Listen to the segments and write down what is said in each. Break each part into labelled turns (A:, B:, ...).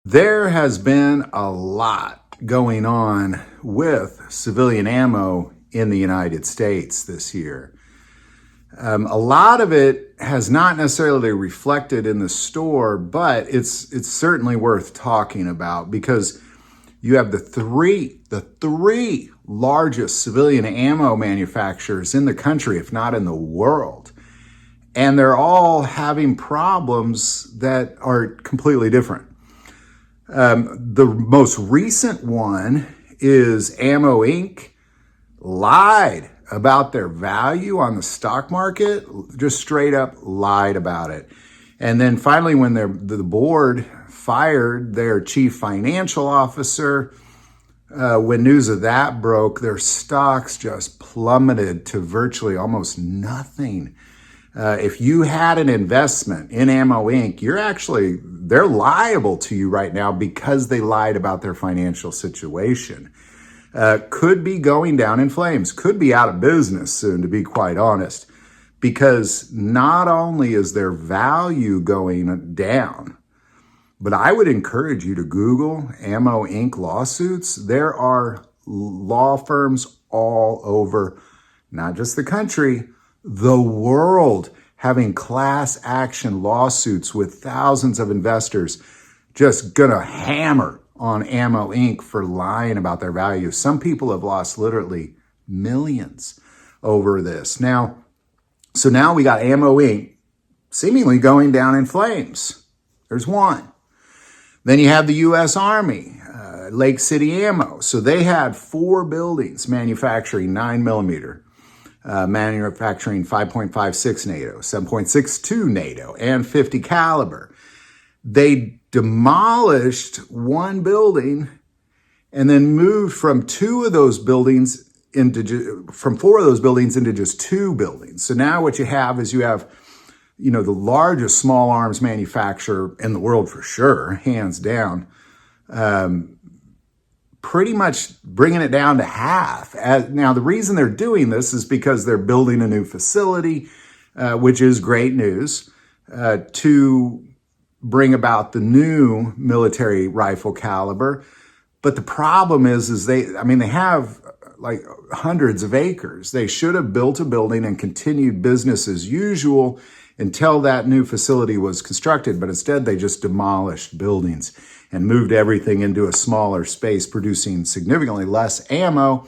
A: There has been a lot going on with civilian ammo in the United States this year. A lot of it has not necessarily reflected in the store, but it's certainly worth talking about because you have the three largest civilian ammo manufacturers in the country, if not in the world. And they're all having problems that are completely different. The most recent one is Ammo Inc. lied about their value on the stock market, just straight up lied about it. And then finally, when the board fired their chief financial officer, when news of that broke, their stocks just plummeted to virtually almost nothing. If you had an investment in Ammo Inc., they're liable to you right now because they lied about their financial situation. Could be going down in flames, could be out of business soon, to be quite honest, because not only is their value going down, but I would encourage you to Google Ammo Inc. lawsuits. There are law firms all over, not just the country, the world, having class action lawsuits with thousands of investors just gonna hammer on Ammo Inc. for lying about their value. Some people have lost literally millions over this. So now we got Ammo Inc. seemingly going down in flames. There's one. Then you have the U.S. Army, Lake City Ammo. So they had 4 buildings manufacturing 9mm, manufacturing 5.56 NATO, 7.62 NATO, and 50 caliber. They demolished one building and then moved from 4 of those buildings into just 2 buildings. So now what you have, the largest small arms manufacturer in the world for sure, hands down, pretty much bringing it down to half. Now, the reason they're doing this is because they're building a new facility, which is great news, to bring about the new military rifle caliber. But the problem is they have like hundreds of acres. They should have built a building and continued business as usual until that new facility was constructed. But instead, they just demolished buildings and moved everything into a smaller space, producing significantly less ammo.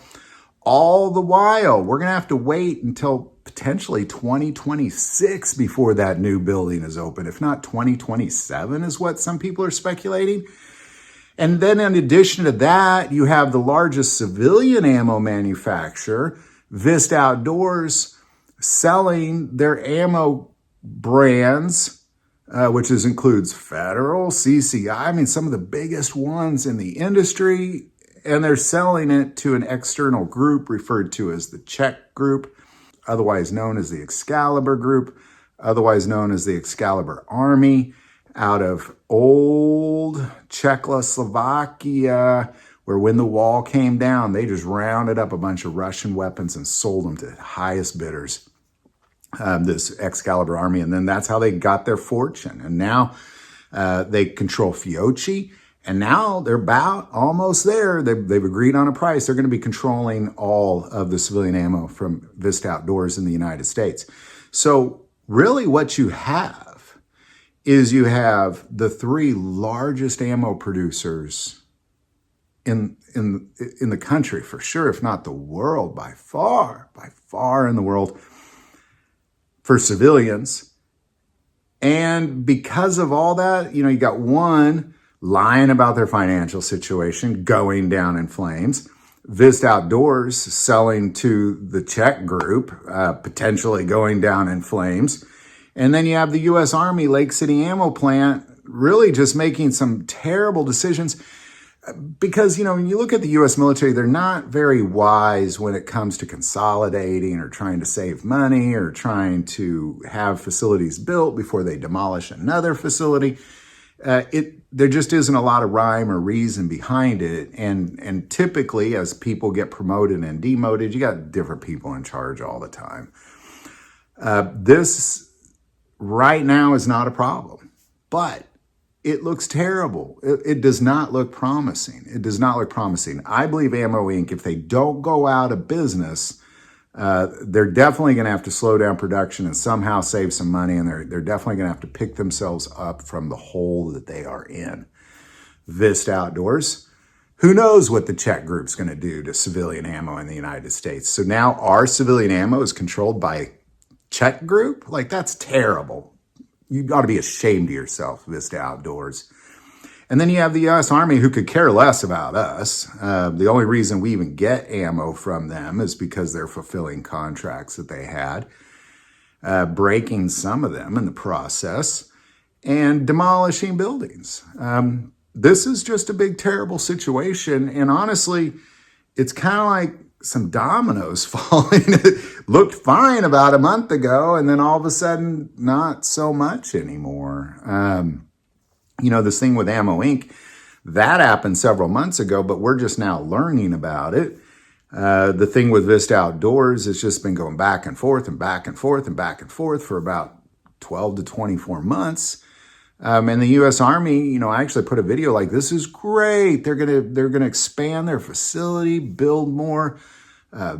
A: All the while, we're going to have to wait until potentially 2026 before that new building is open. If not 2027 is what some people are speculating. And then in addition to that, you have the largest civilian ammo manufacturer, Vista Outdoors, selling their ammo brands, which includes Federal, CCI, some of the biggest ones in the industry, and they're selling it to an external group referred to as the Czech Group, otherwise known as the Excalibur Group, otherwise known as the Excalibur Army, out of old Czechoslovakia, where when the wall came down, they just rounded up a bunch of Russian weapons and sold them to the highest bidders, this Excalibur Army. And then that's how they got their fortune. And now they control Fiocchi. And now they're about almost there. They've agreed on a price. They're going to be controlling all of the civilian ammo from Vista Outdoors in the United States. So really what you have is you have the 3 largest ammo producers in the country, for sure, if not the world, by far in the world, for civilians. And because of all that, you got one lying about their financial situation, going down in flames. Vista Outdoors selling to the Czech Group, potentially going down in flames. And then you have the U.S. Army Lake City Ammo Plant really just making some terrible decisions because, when you look at the U.S. military, they're not very wise when it comes to consolidating or trying to save money or trying to have facilities built before they demolish another facility. There just isn't a lot of rhyme or reason behind it. And typically, as people get promoted and demoted, you got different people in charge all the time. This right now is not a problem. But it looks terrible. It does not look promising. It does not look promising. I believe Ammo Inc., if they don't go out of business, they're definitely going to have to slow down production and somehow save some money, and they're definitely going to have to pick themselves up from the hole that they are in. Vista Outdoors, who knows what the Czech group's going to do to civilian ammo in the United States. So now our civilian ammo is controlled by Czech group? Like, that's terrible. You got to be ashamed of yourself, Vista Outdoors. And then you have the U.S. Army, who could care less about us. The only reason we even get ammo from them is because they're fulfilling contracts that they had, breaking some of them in the process, and demolishing buildings. This is just a big, terrible situation. And honestly, it's kind of like some dominoes falling. It looked fine about a month ago, and then all of a sudden, not so much anymore. This thing with Ammo Inc., that happened several months ago, but we're just now learning about it. The thing with Vista Outdoors has just been going back and forth and back and forth and back and forth for about 12 to 24 months. And the U.S. Army, I actually put a video like, this is great. They're gonna expand their facility, build more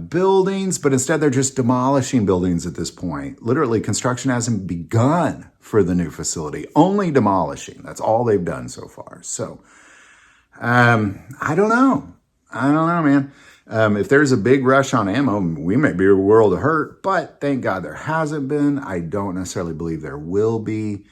A: buildings, but instead they're just demolishing buildings at this point. Literally, construction hasn't begun for the new facility, only demolishing. That's all they've done so far. So, I don't know, man. If there's a big rush on ammo, we may be a world of hurt, but thank God there hasn't been. I don't necessarily believe there will be.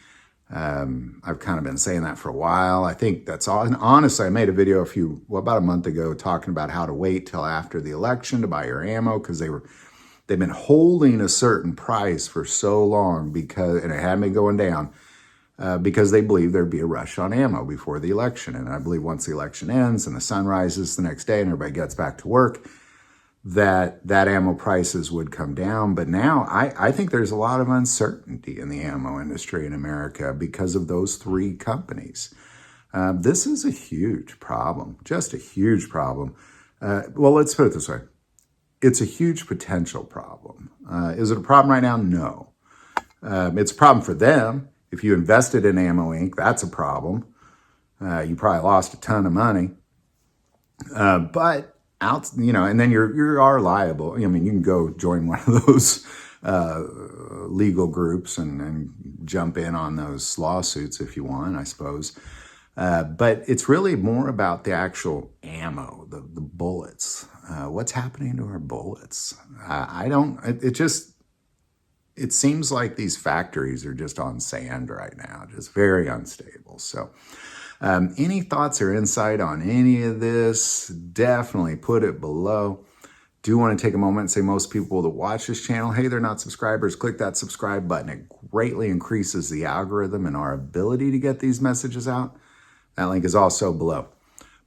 A: I've kind of been saying that for a while. I think that's all. And honestly, I made a video about a month ago talking about how to wait till after the election to buy your ammo, because they've been holding a certain price for so long and it hadn't been going down, because they believe there'd be a rush on ammo before the election. And I believe once the election ends and the sun rises the next day and everybody gets back to work, that ammo prices would come down. But now I think there's a lot of uncertainty in the ammo industry in America because of those three companies. This is a huge problem, just a huge problem. Well, let's put it this way. It's a huge potential problem. Is it a problem right now? No. It's a problem for them. If you invested in Ammo Inc., that's a problem. You probably lost a ton of money. But and then you are liable. I mean, you can go join one of those legal groups and jump in on those lawsuits if you want, I suppose. But it's really more about the actual ammo, the bullets. What's happening to our bullets? It seems like these factories are just on sand right now, just very unstable. So any thoughts or insight on any of this, definitely put it below. Do want to take a moment and say most people that watch this channel, hey, they're not subscribers. Click that subscribe button. It greatly increases the algorithm and our ability to get these messages out. That link is also below.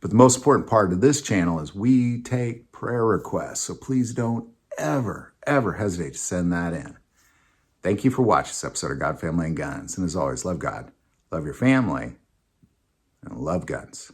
A: But the most important part of this channel is we take prayer requests. So please don't ever, ever hesitate to send that in. Thank you for watching this episode of God, Family, and Guns. And as always, love God, love your family, and love guns.